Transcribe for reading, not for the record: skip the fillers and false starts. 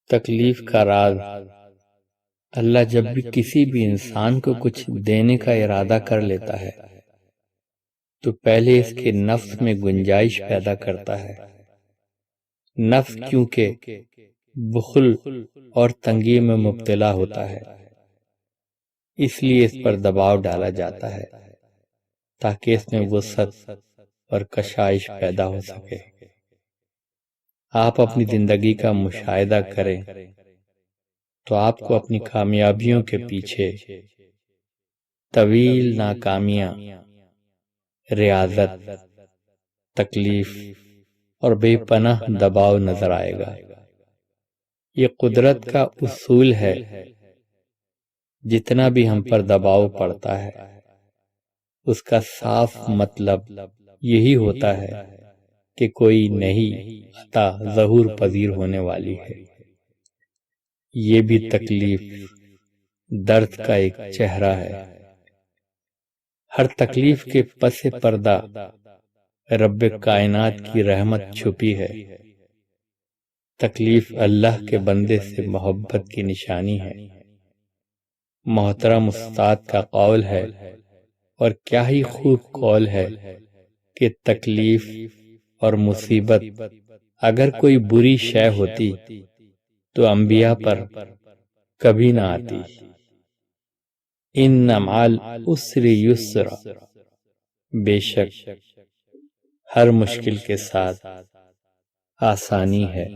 تکلیف کا راز۔ اللہ جب بھی کسی بھی انسان کو کچھ دینے کا ارادہ کر لیتا ہے تو پہلے اس کے نفس میں گنجائش پیدا کرتا ہے۔ نفس کیونکہ بخل اور تنگی میں مبتلا ہوتا ہے، اس لیے اس پر دباؤ ڈالا جاتا ہے تاکہ اس میں وسعت اور کشائش پیدا ہو سکے۔ آپ اپنی زندگی کا مشاہدہ کریں تو آپ کو اپنی کامیابیوں کے پیچھے طویل ناکامیاں، ریاضت، تکلیف اور بے پناہ دباؤ نظر آئے گا۔ یہ قدرت کا اصول ہے، جتنا بھی ہم پر دباؤ پڑتا ہے اس کا صاف مطلب یہی ہوتا ہے کہ کوئی نئی عطا ظہور پذیر ہونے والی ہے۔ یہ بھی تکلیف درد کا ایک چہرہ ہے۔ ہر تکلیف کے پس پردہ رب کائنات کی رحمت چھپی ہے۔ تکلیف اللہ کے بندے سے محبت کی نشانی ہے۔ محترم استاد کا قول ہے، اور کیا ہی خوب قول ہے، کہ تکلیف اور مصیبت اگر کوئی بری شے ہوتی تو انبیاء پر کبھی نہ آتی۔ ان مع العسر یسرا، بے شک ہر مشکل کے ساتھ آسانی ہے۔